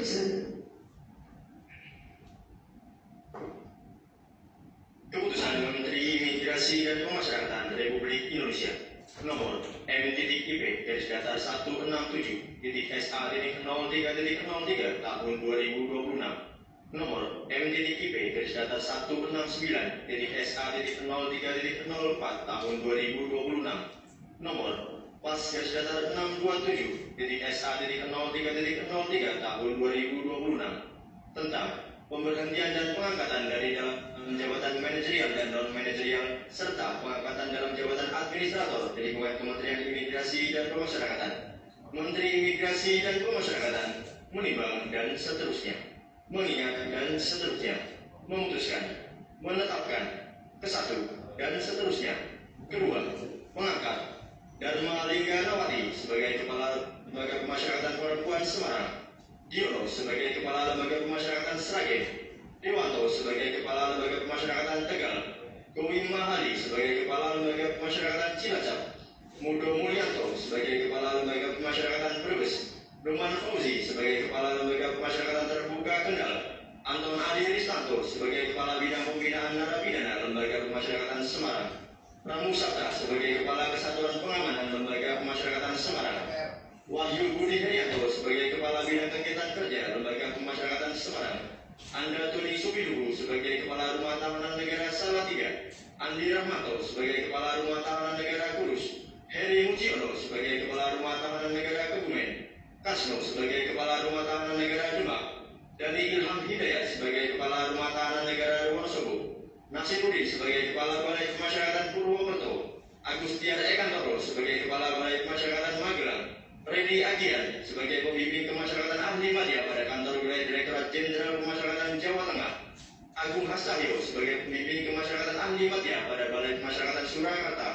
Diteruskan. Keputusan Menteri Imigrasi dan Pemasyarakatan Republik Indonesia nomor M.IP-167.SA.03.03 tahun 2026, nomor M.IP-169.SA.03.04 tahun 2026, nomor PAS-627.SA.03.03 tahun 2026 tentang pemberhentian dan pengangkatan dari dalam jabatan manajerial dan non-manajerial serta pengangkatan dalam jabatan administrator di lingkungan Kementerian Imigrasi dan Pemasyarakatan. Menteri Imigrasi dan Pemasyarakatan menimbang dan seterusnya, mengingat dan seterusnya, memutuskan, menetapkan, kesatu dan seterusnya. Kedua, mengangkat Dharma Lingganawati sebagai Kepala Lembaga Pemasyarakatan Perempuan Semarang, Diono sebagai Kepala Lembaga Pemasyarakatan Sragen, Dewanto sebagai Kepala Lembaga Pemasyarakatan Tegal, Gowing Mahali sebagai Kepala Lembaga Pemasyarakatan Cilacap, Mudo Mulyanto sebagai Kepala Lembaga Pemasyarakatan Brebes, Doman Fauzi sebagai Kepala Lembaga Pemasyarakatan Terbuka Kendal, Anton Adi Ristanto sebagai Kepala Bidang Pembinaan Narapidana Lembaga Pemasyarakatan Semarang, Pramu Sabta sebagai Kepala Kesatuan Pengamanan Lembaga Pemasyarakatan Semarang, Wahyu Budi Herianto sebagai Kepala Bidang Kegiatan Kerja Lembaga Pemasyarakatan Semarang, Anda Tony Supidugu sebagai Kepala Rumah Tahanan Negara Salatiga, Andi Rahmanto sebagai Kepala Rumah Tahanan Negara Kudus, Heri Mujiono sebagai Kepala Rumah Tahanan Negara Kebumen, Kasno sebagai Kepala Rumah Tahanan Negara Demak, Dani Ilham Hidayat sebagai Kepala Rumah Tahanan Negara Wonosobo, Nasirudin sebagai Kepala Balai Pemasyarakatan Purwokerto, Agustian Ekantoro sebagai Kepala Balai Pemasyarakatan Magelang, Redi Agian sebagai Pembimbing Kemasyarakatan Ahli Madya pada Kantor Wilayah Direktorat Jenderal Pemasyarakatan Jawa Tengah, Agung Hastahyo sebagai Pembimbing Kemasyarakatan Ahli Madya pada Balai Pemasyarakatan Surakarta,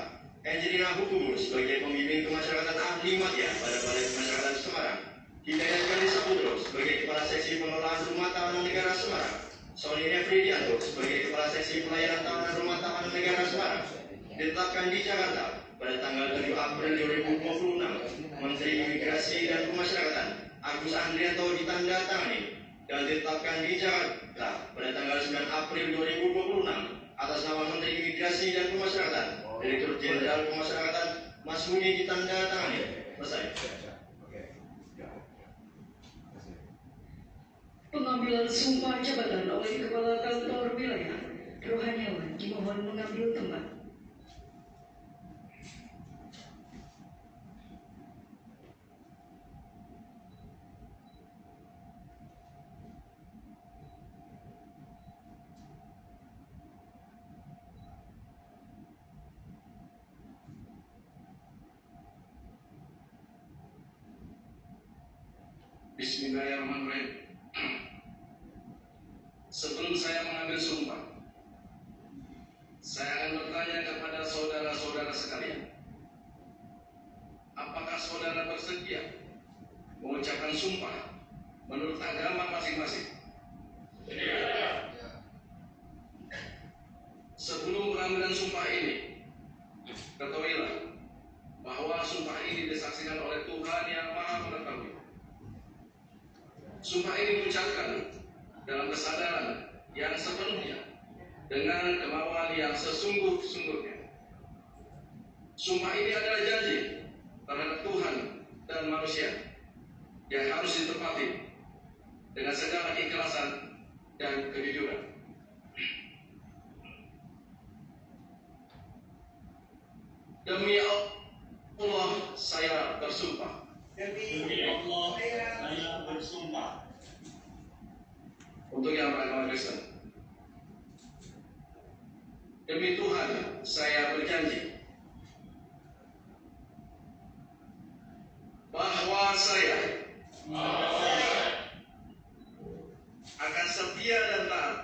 Angelina Hukumun sebagai Pembimbing Kemasyarakatan Ahli Madya pada Balai Pemasyarakatan Semarang, Hidayat Gali Saputro sebagai Kepala Seksi Pengelolaan Rumah Tahanan Negara Semarang, Sony Nefridianto sebagai Kepala Seksi Pelayanan Tahanan Rumah Tahanan Negara Semarang, ditetapkan di Jakarta pada tanggal 7 April 2026. Menteri Imigrasi dan Pemasyarakatan Agus Andrianto ditandatangani dan ditetapkan di Jakarta pada tanggal 9 April 2026 atas nama Menteri Imigrasi dan Pemasyarakatan, Direktur Jenderal Pemasyarakatan Mas Budi ditandatangani. Selesai. Pengambilan sumpah jabatan oleh Kepala Kantor Wilayah Rohaniawan dimohon mengambil tempat. Bismillahirrahmanirrahim. Sebelum saya mengambil sumpah, saya akan bertanya kepada saudara-saudara sekalian, apakah saudara bersedia mengucapkan sumpah menurut agama masing-masing? Sebelum pengambilan sumpah ini, ketahuilah bahwa sumpah ini disaksikan oleh Tuhan yang Maha Mengetahui. Sumpah ini diucapkan dalam kesadaran yang sepenuhnya dengan kemauan yang sesungguh-sungguhnya. Sumpah ini adalah janji terhadap Tuhan dan manusia yang harus ditepati dengan segala keikhlasan dan kejujuran. Demi Allah saya bersumpah. Demi Allah saya bersumpah. Untuk yang beragama Kristen, demi Tuhan saya berjanji bahwa saya akan setia dan taat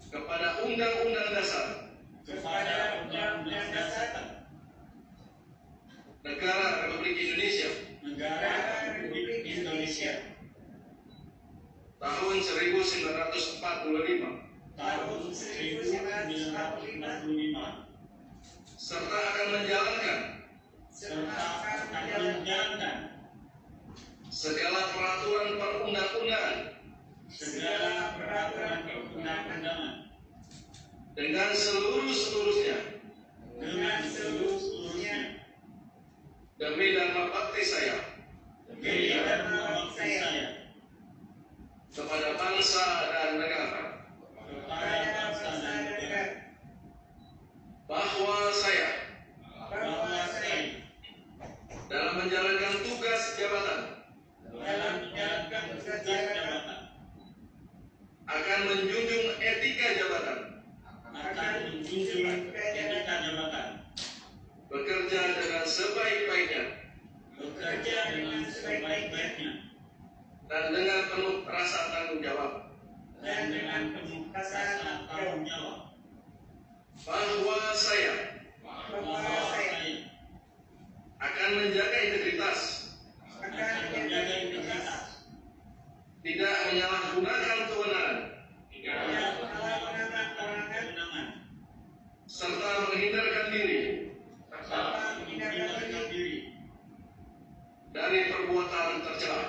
kepada Undang-Undang Dasar Negara Republik Indonesia tahun 1945 serta akan menjalankan serta akan menjalankan segala peraturan perundang-undangan segala peraturan perundang-undangan dengan seluruh-seluruhnya dengan seluruh-seluruhnya demi dharma bakti saya demi dharma bakti saya kepada bangsa dan negara, kepada bangsa dan negara, bahwa saya dalam menjalankan tugas jabatan akan menjunjung etika jabatan, bekerja dengan sebaik-baiknya dan dengan penuh rasa tanggung jawab, bahwa saya akan menjaga integritas, tidak menyalahgunakan kewenangan, serta menghindarkan diri dari perbuatan tercela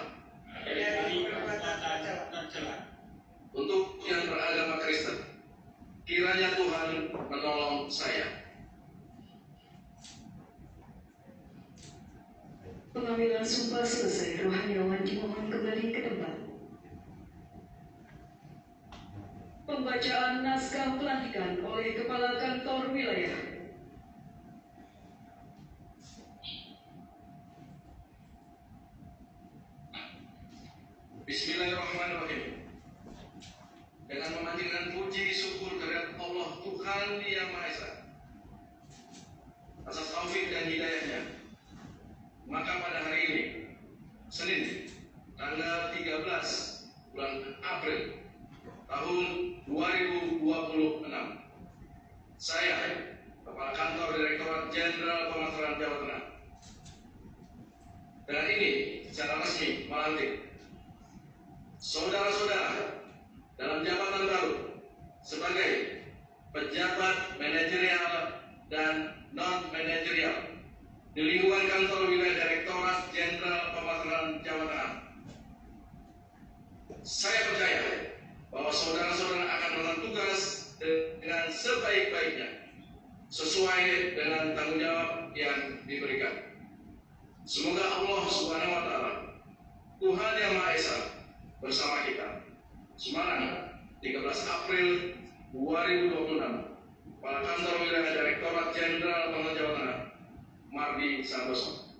untuk yang beragama Kristen. Kiranya Tuhan menolong saya. Pengambilan sumpah selesai, rohaniawan dimohon kembali ke tempat. Pembacaan naskah pelantikan oleh Kepala Kantor Wilayah. Bismillahirrahmanirrahim. Dengan memanjatkan puji syukur kepada Allah Tuhan Yang Maha Esa atas taufik dan hidayahnya, maka pada hari ini, Senin, tanggal 13 bulan April tahun 2026, saya, Kepala Kantor Direktorat Jenderal Pemasaran Jawa Tengah, dengan ini secara resmi melantik saudara-saudara dalam jabatan baru sebagai pejabat manajerial dan non-manajerial di lingkungan kantor wilayah Direktorat Jenderal Pemasaran Jawa Tengah. Saya percaya bahwa saudara-saudara akan melakukan tugas dengan sebaik-baiknya sesuai dengan tanggung jawab yang diberikan. Semoga Allah Subhanahu wa Ta'ala, Tuhan Yang Maha Esa, bersama kita. Semarang, 13 April 2026, Kepala Kantor Wilayah Direktorat Jenderal Pemasaran Jawa Tengah, Mardi Santoso.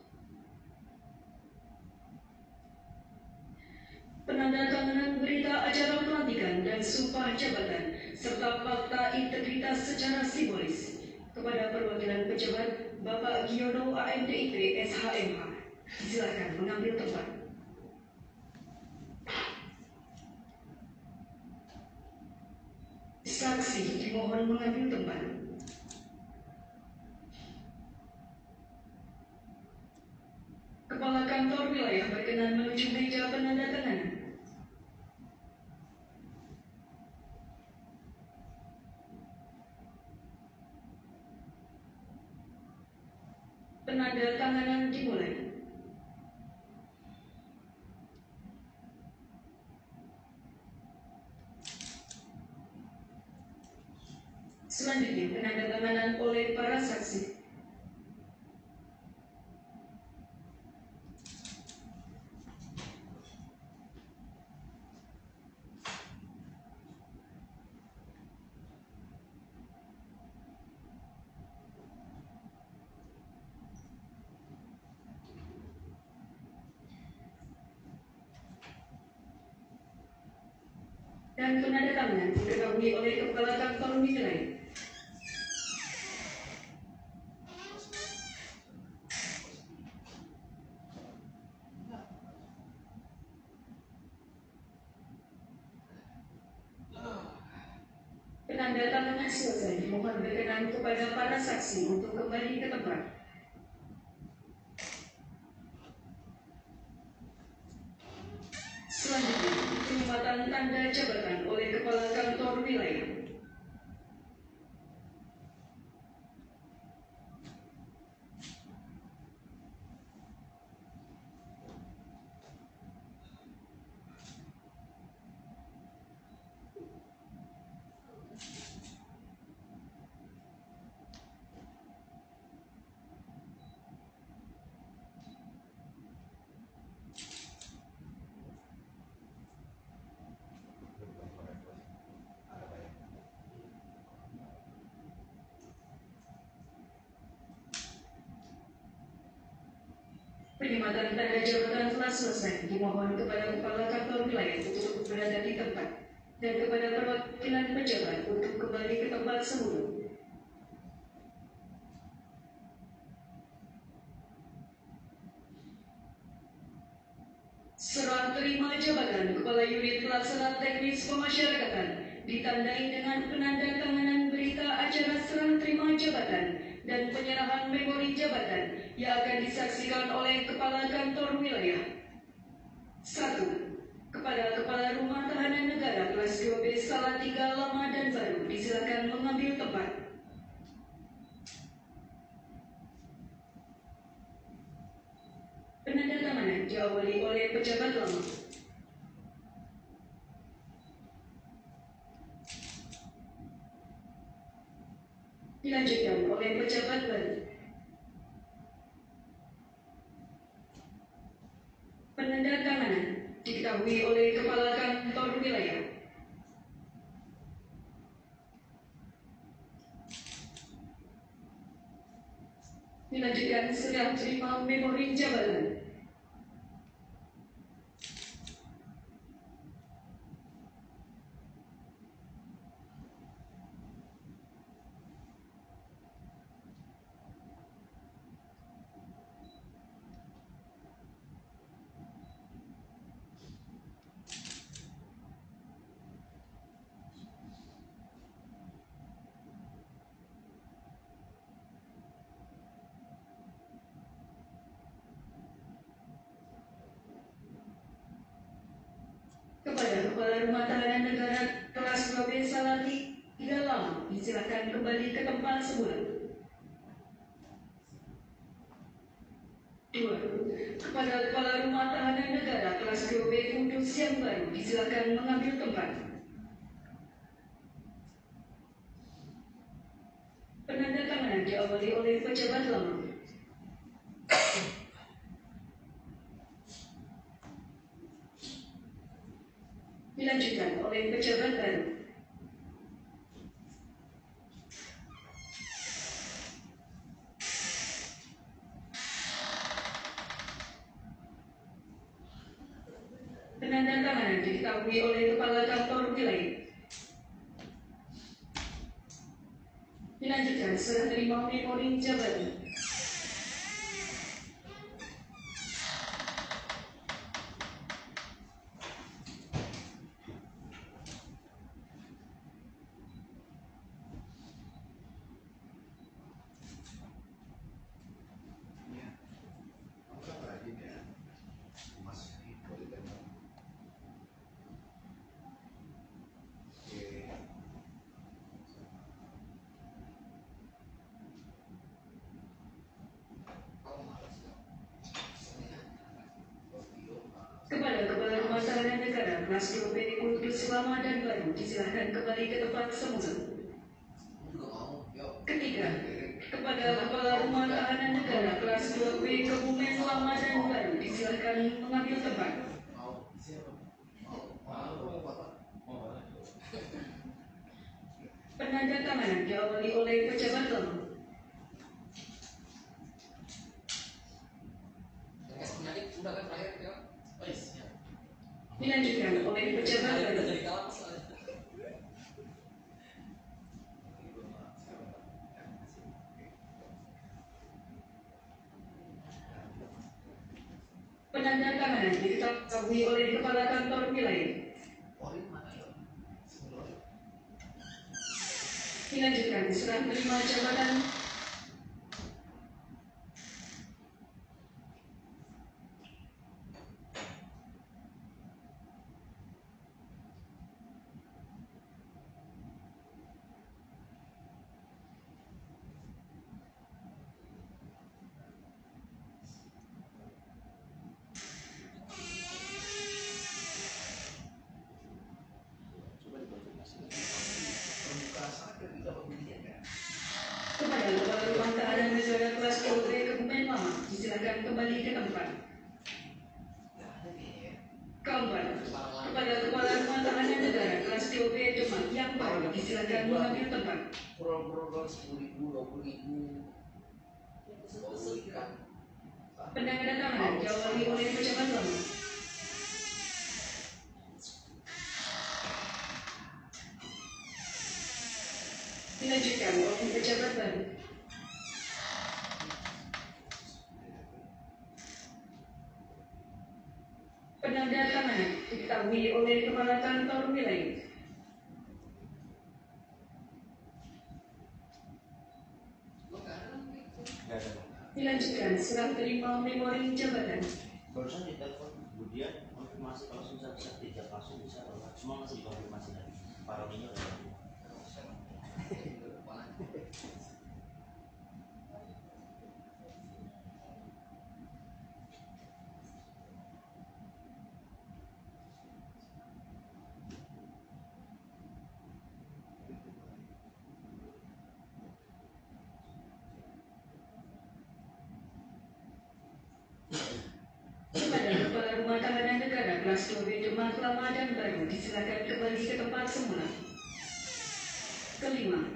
Penandatanganan berita acara pelantikan dan sumpah jabatan serta fakta integritas secara simbolis kepada perwakilan pejabat Bapak Giono AMDIP SHMH. Silakan mengambil tempat. Saksi dimohon mengambil tempat. Kepala Kantor Wilayah berkenan menuju meja penandatanganan. Penandatanganan dimulai. Selanjutnya penandatanganan oleh para saksi. Dan penandatanganan diketahui oleh Kepala Kantor Wilayah. Penandatanganan selesai, dimohon berkenan kepada para saksi untuk kembali ke tempat. Selanjutnya, penyematan tanda jabatan oleh Kepala Kantor Wilayah. Penyelamatan tanda jabatan telah selesai. Dimohon kepada Kepala Kantor Wilayah untuk berada di tempat dan kepada perwakilan pejabat untuk kembali ke tempat semula. Serah terima jabatan Kepala Unit Pelaksana Teknis Pemasyarakatan ditandai dengan penandatanganan berita acara serah terima jabatan dan penyerahan memori jabatan yang akan disaksikan oleh Kepala Kantor Wilayah. 1. Kepada Kepala Rumah Tahanan Negara kelas 2B Salatiga Lama dan Baru disilakan mengambil tempat. Penandatanganan diawali oleh pejabat lama. Dilanjutkan oleh pejabat baru. Penandatanganan diketahui oleh Kepala Kantor Wilayah. Dilanjutkan serah terima memori jabatan. Kepada Kepala Rumah Tahanan Negara kelas 2B Salatiga Lama disilakan kembali ke tempat semula. 2. Kepada Kepala Rumah Tahanan Negara kelas 2B Kudus yang baru disilakan mengambil tempat. Penandatanganan diawali oleh pejabat lama. Dilanjutkan oleh pejabat baru. Penandatanganan diketahui oleh Kepala Kantor Wilayah. Dilanjutkan serah terima memori jabatan. Kepada Kepala Rumah Tahanan Negara kelas 2B Kudus Lama dan Baru disilakan kembali ke tempat semula. Ketiga, kepada Kepala Rumah Tahanan Negara kelas 2B Kebumen Lama dan Baru disilakan mengambil tempat. Penandatanganan diawali oleh pejabat lama. Dilanjutkan oleh pejabat baru. Penandatanganan diketahui oleh Kepala Kantor Wilayah. Dilanjutkan serah terima jabatan. Kepada Kepala Rumah Tahanan Negara kelas 2B Kebumen Lama disilakan kembali ke tempat. Keempat, kepada Kepala Rumah Tahanan Negara kelas 2B Demak yang baru disilakan mengambil tempat. Kurang-kurang 10.000, 20.000. Ikan. Penandatanganan diawali oleh pejabat lama. Dilanjutkan oleh pejabat baru. Penandatanganan diketahui oleh Kepala Kantor Wilayah. Dilanjutkan serah terima memori jabatan. Barusan ditelepon kemudian konfirmasi kalau susah bisa tidak langsung bisa kalau semua masih dikonfirmasi lagi parodinya udah lagi. Kepada Kepala Rumah Tahanan Negara kelas 2B Demak Lama dan Baru disilakan kembali ke tempat semula. Kelima,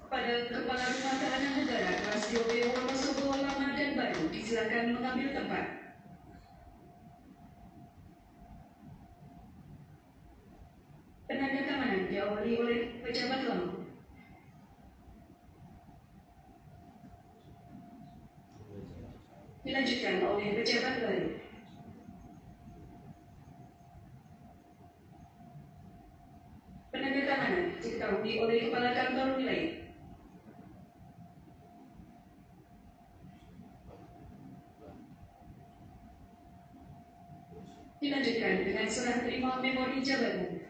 kepada Kepala Rumah Tahanan Negara kelas 2B Wonosobo Lama dan Baru disilakan mengambil tempat. Penandatanganan diawali oleh pejabat lama. Dilanjutkan oleh pejabat baru. Penandatanganan diketahui oleh Kepala Kantor Wilayah. Dilanjutkan dengan serah terima memori jabatan.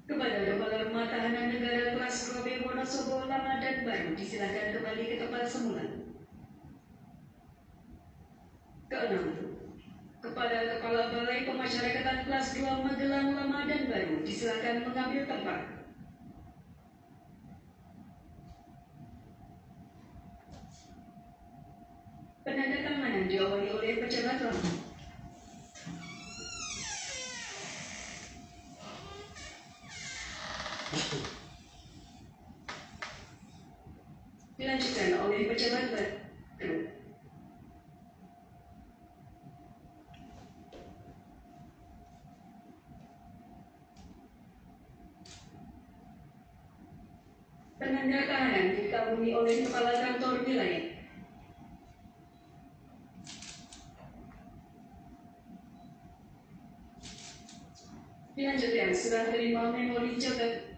Kepada Kepala Rumah Tahanan Negara kelas 2B Wonosobo Lama dan Baru disilakan kembali ke tempat semula. Keenam, kepada Kepala Balai Pemasyarakatan kelas 2 Magelang Lama dan Baru disilakan mengambil tempat. Penandatanganan diawali oleh pejabat lama. Dilanjutkan oleh pejabat baru. Penandatanganan dikabungi oleh Kepala Kantor Wilayah. Dilanjutkan serah terima memori jabatan.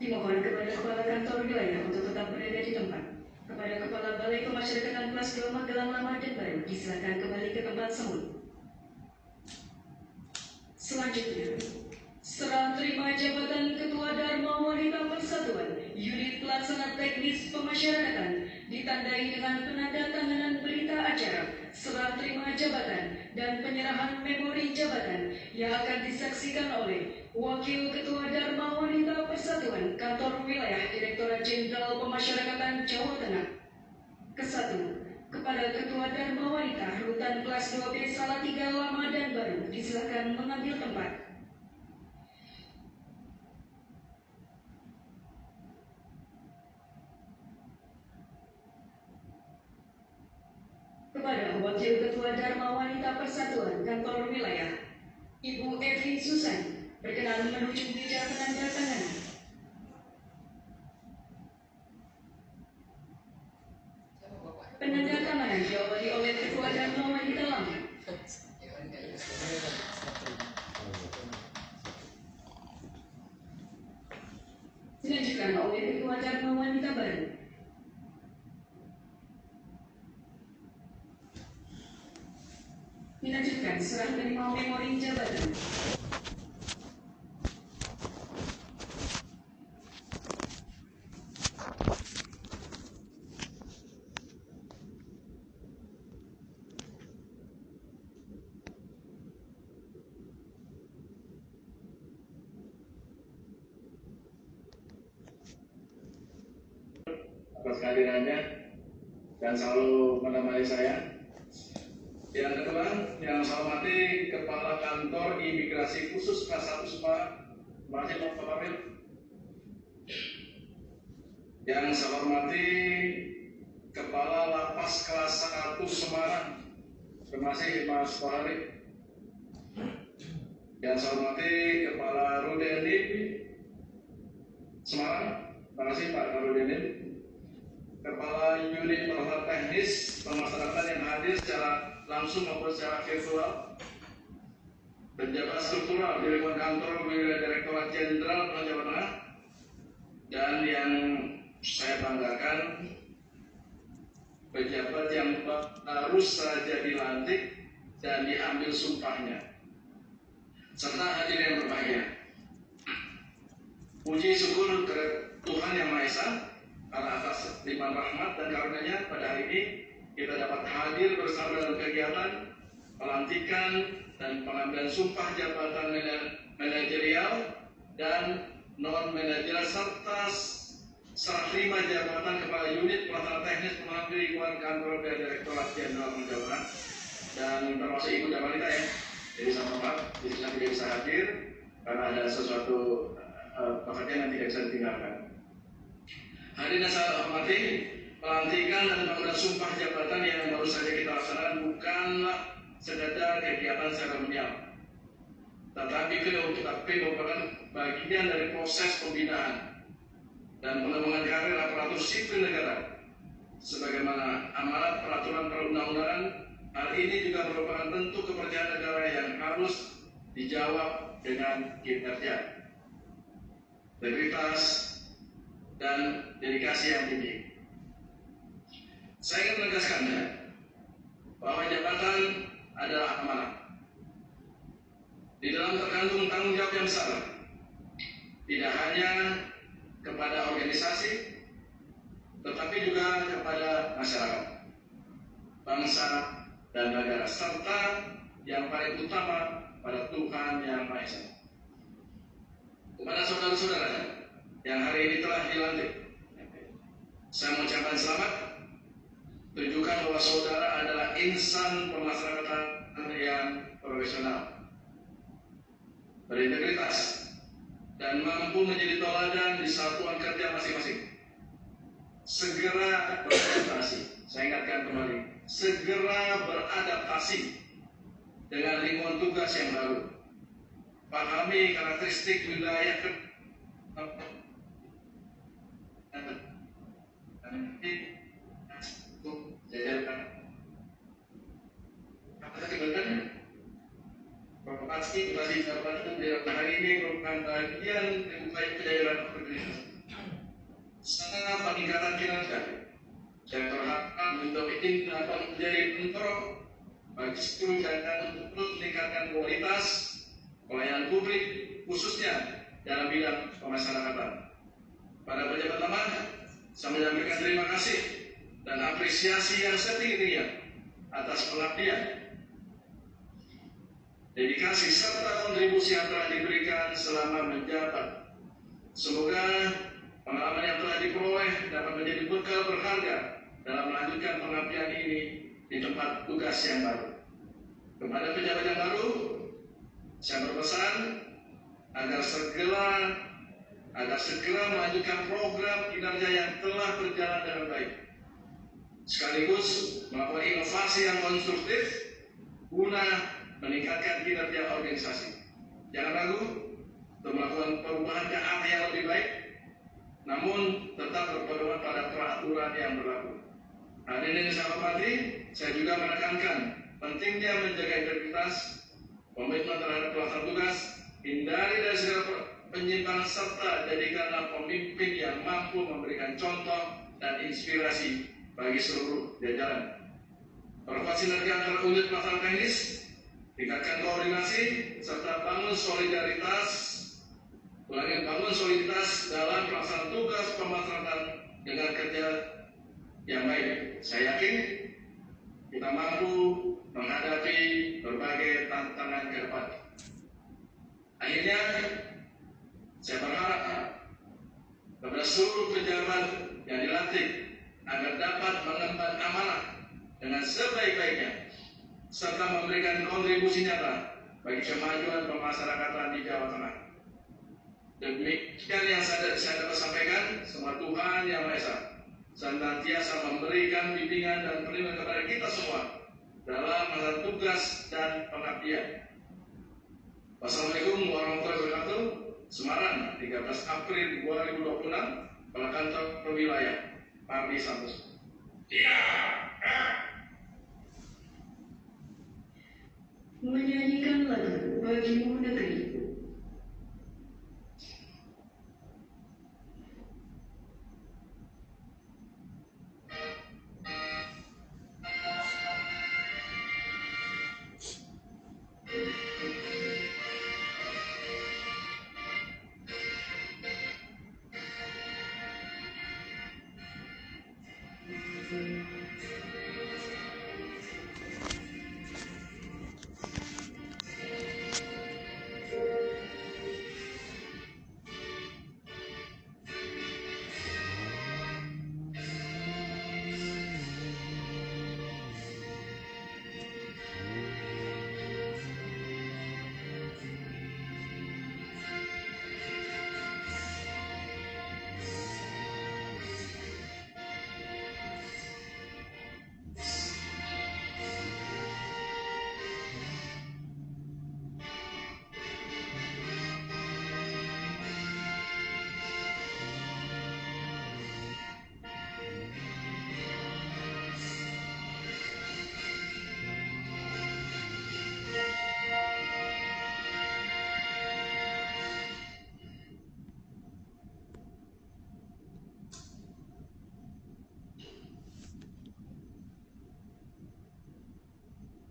Dimohon kepada Kepala Kantor Wilayah untuk tetap berada di tempat. Kepada Kepala Balai Pemasyarakatan kelas 2 Magelang Lama dan Baru disilakan kembali ke tempat semula. Selanjutnya, serah terima jabatan Ketua Dharma Wanita Persatuan Unit Pelaksana Teknis Pemasyarakatan ditandai dengan penandatanganan berita acara serah terima jabatan dan penyerahan memori jabatan yang akan disaksikan oleh Wakil Ketua Dharma Wanita Persatuan Kantor Wilayah Direktorat Jenderal Pemasyarakatan Jawa Tengah. Kesatu, kepada Ketua Dharma Wanita Rutan Kelas 2B Salatiga Lama dan Baru disilakan mengambil tempat. Kepada Wakil Ketua Dharma Wanita Persatuan Kantor Wilayah, Ibu Evi Susan, berkenan menuju meja penandatanganan. Penandatanganan diawali oleh Ketua Dharma Wanita Lama. Dilanjutkan oleh Ketua Dharma Wanita Baru. Dilanjutkan serah terima memori jabatan. Atas kehadirannya dan selalu menemani saya. Yang kedua, yang saya hormati Kepala Kantor Imigrasi Khusus Kelas 1 Semarang, Masih Pak Kapil. Yang saya hormati Kepala Lapas Kelas 1 Semarang, termasih Mas Fahri. Yang saya hormati Kepala Rudendim Semarang, terima kasih Pak Rudendim. Kepala Unit Peralatan Teknis Pemasarakatan yang hadir secara langsung maupun secara virtual, pejabat struktural di lingkungan kantor wilayah Direktorat Jenderal Polda Jawa Tengah, dan yang saya banggakan pejabat yang baru saja dilantik dan diambil sumpahnya, serta hadirin yang berbahagia. Puji syukur ke Tuhan Yang Maha Esa karena atas limpahan rahmat dan karunia-Nya pada hari ini kita dapat hadir bersama dalam kegiatan pelantikan dan pengambilan sumpah jabatan manajerial dan non manajerial serta serah terima jabatan Kepala Unit Pelaksana Teknis Pengambil Lingkungan Kantor Direktorat Jenderal Polda Jawa Tengah, dan termasuk Ibu dan Wanita ya. Jadi sama maaf, di sini tidak bisa hadir karena ada sesuatu pekerjaan yang tidak bisa ditinggalkan. Hadirin yang saya hormati, pelantikan dan penggunaan sumpah jabatan yang baru saja kita laksanakan bukanlah sekedar kegiatan seremonial, tetapi merupakan bagian dari proses pembinaan dan pengembangan karir aparatur sipil negara. Sebagaimana amanat peraturan perundang-undangan, hal ini juga merupakan bentuk kepercayaan negara yang harus dijawab dengan kinerja, integritas, dan dedikasi yang tinggi. Saya ingin menegaskannya bahwa jabatan adalah amanah. Di dalam terkandung tanggung jawab yang besar, tidak hanya kepada organisasi, tetapi juga kepada masyarakat, bangsa, dan negara, serta yang paling utama pada Tuhan Yang Maha Esa. Kepada saudara-saudara yang hari ini telah dilantik, saya mengucapkan selamat. Tunjukkan bahwa saudara adalah insan pemasyarakatan yang profesional, berintegritas, dan mampu menjadi teladan di satuan kerja masing-masing. Segera beradaptasi, saya ingatkan kembali, segera beradaptasi dengan lingkungan tugas yang baru. Pahami karakteristik wilayah provokasi masih jabatan daerah hari ini merupakan bagian dari upaya penjajaran organisasi. Serta peningkatan kinerja, saya berharap untuk ini dapat menjadi bentrok bagi seluruh jajaran untuk terus meningkatkan kualitas pelayanan publik, khususnya dalam bidang pemasyarakatan. Pada pejabat lama, saya menyampaikan terima kasih dan apresiasi yang setinggi-tingginya atas pengabdian, dedikasi, serta kontribusi yang telah diberikan selama menjabat. Semoga pengalaman yang telah diperoleh dapat menjadi bekal berharga dalam melanjutkan pengabdian ini di tempat tugas yang baru. Kepada pejabat yang baru, saya berpesan agar segera melanjutkan program kinerja yang telah berjalan dengan baik, sekaligus melakukan inovasi yang konstruktif guna meningkatkan kinerja organisasi. Jangan ragu untuk melakukan perubahan ke arah yang lebih baik, namun tetap berpedoman pada peraturan yang berlaku. Hadirin yang saya hormati, saya juga menekankan pentingnya menjaga integritas, komitmen terhadap pelaksanaan tugas, hindari dari segala penyimpanan serta jadikanlah pemimpin yang mampu memberikan contoh dan inspirasi bagi seluruh jajaran. Perkuat sinergi antara unit masalah teknis, tingkatkan koordinasi, serta bangun soliditas dalam pelaksanaan tugas pemasarakatan dengan kerja yang baik. Saya yakin kita mampu menghadapi berbagai tantangan ke depan. Akhirnya, saya berharap kepada seluruh pejabat yang dilantik agar dapat mengemban amanah dengan sebaik-baiknya serta memberikan kontribusi nyata bagi kemajuan pemasarakatan di Jawa Tengah. Demikian yang saya dapat sampaikan. Semoga Tuhan Yang Maha Esa senantiasa memberikan bimbingan dan perlindungan kepada kita semua dalam masa tugas dan pengabdian. Wassalamualaikum warahmatullahi wabarakatuh. Semarang, 13 April 2026, Kepala Kantor Wilayah, Pardi Sampus. Menyanyikan lagu Bagimu Negeri.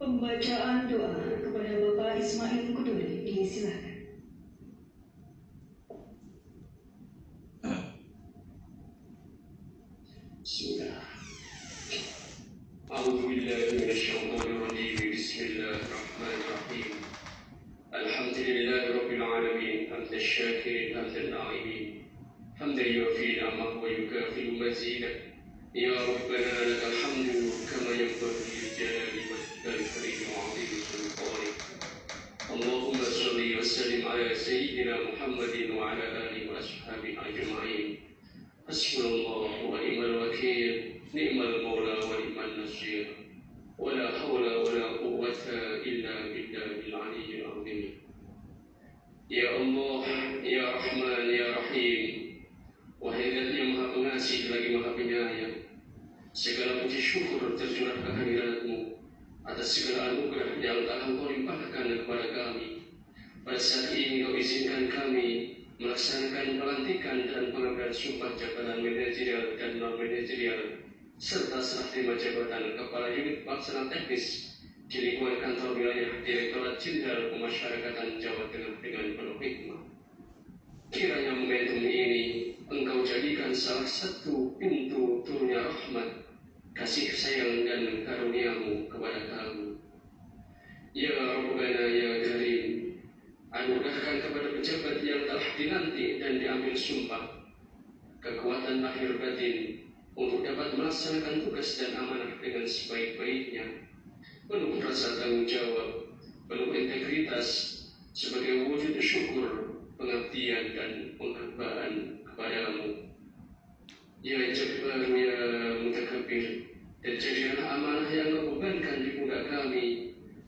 Pembacaan doa kepada Bapak Ismail Kuduri disilakan. Bismillah. A'udzu billahi minasyaitonir rajim. Bismillahirrahmanirrahim. Alhamdulillahi rabbil alamin. Hamdan syakirin, hamdan na'imin. Hamdan yuwafi ni'amahu wa yukafi'u mazidah. Ya Rabbana lakal hamdu kama yanbaghi li jalali wajhikal karim wa 'azimi sultanik. Allahumma shalli wa sallim ala sayyidina Muhammadin wa ala alihi wa ashabihi ajma'in. Hasbunallahu wa ni'mal wakil, ni'mal maula wa ni'man nasir. Wa la hawla wa la quwwata illa billahil aliyyil 'azim. Ya Allah, ya Rahman, ya Rahim. Wahai Zat yang Maha Pengasih lagi Maha Penyayang, segala puji syukur tercurah ke hadirat-Mu atas segala anugerah yang telah Engkau limpahkan kepada kami. Pada saat ini Kau izinkan kami melaksanakan pelantikan dan pengambilan sumpah jabatan manajerial dan non-manajerial serta serah terima jabatan Kepala Unit Pelaksana Teknis di lingkungan Kantor Wilayah Direktorat Jenderal Pemasyarakatan Jawa Tengah dengan penuh hikmah. Kiranya momentum ini Engkau jadikan salah satu pintu turunnya rahmat, kasih sayang dan karunia-Mu kepada kami. Ya Rabbana ya Karim, anugerahkan kepada pejabat yang telah dinanti dan diambil sumpah kekuatan lahir batin untuk dapat melaksanakan tugas dan amanah dengan sebaik-baiknya, penuh rasa tanggung jawab, penuh integritas, sebagai wujud syukur, pengabdian dan penghambaan kepadamu. Ya Jabbar, ya Mutakabbir, dan jadikanlah amanah yang Kau bebankan di pundak kami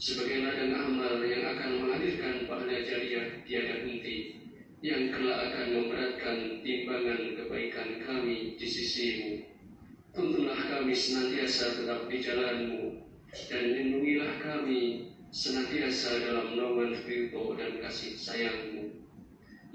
sebagai ladang amal yang akan menghadirkan pahala jariah tiada henti, yang kelak akan memberatkan timbangan kebaikan kami di sisi-Mu. Tuntunlah kami senantiasa tetap di jalan-Mu, dan lindungilah kami senantiasa dalam naungan ridho dan kasih sayang-Mu.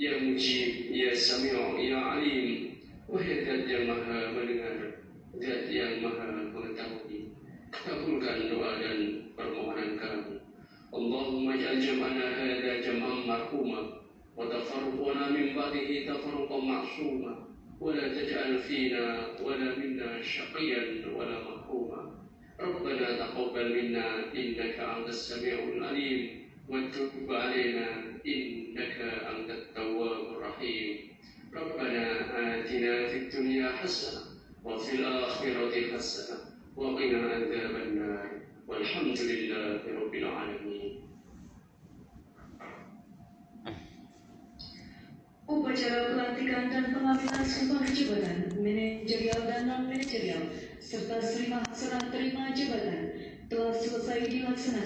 Ya Mujib, Ya Sami'u, Ya Alim, wahai Zat yang Maha Mendengar, Zat yang Maha Mengetahui, kabulkan doa dan permohonan kami. Allahumma ja'al jam'ana hadha jam'an marhuma, wa tafarruqana min ba'dihi tafarruqan ma'suma, wa la taj'al fina wa la minna syaqiyan wa la mahruma. Rabbana taqabbal minna innaka antas sami'ul alim, wa tub 'alaina innaka antat tawwabur rahim. Rabbana atina fid dunya hasanah wa fil akhirati hasanah wa qina adzaban nar. Walhamdulillahi rabbil alamin. Upacara pelantikan dan pengambilan sumpah jabatan manajerial dan non-manajerial serta serah terima jabatan telah selesai dilaksanakan.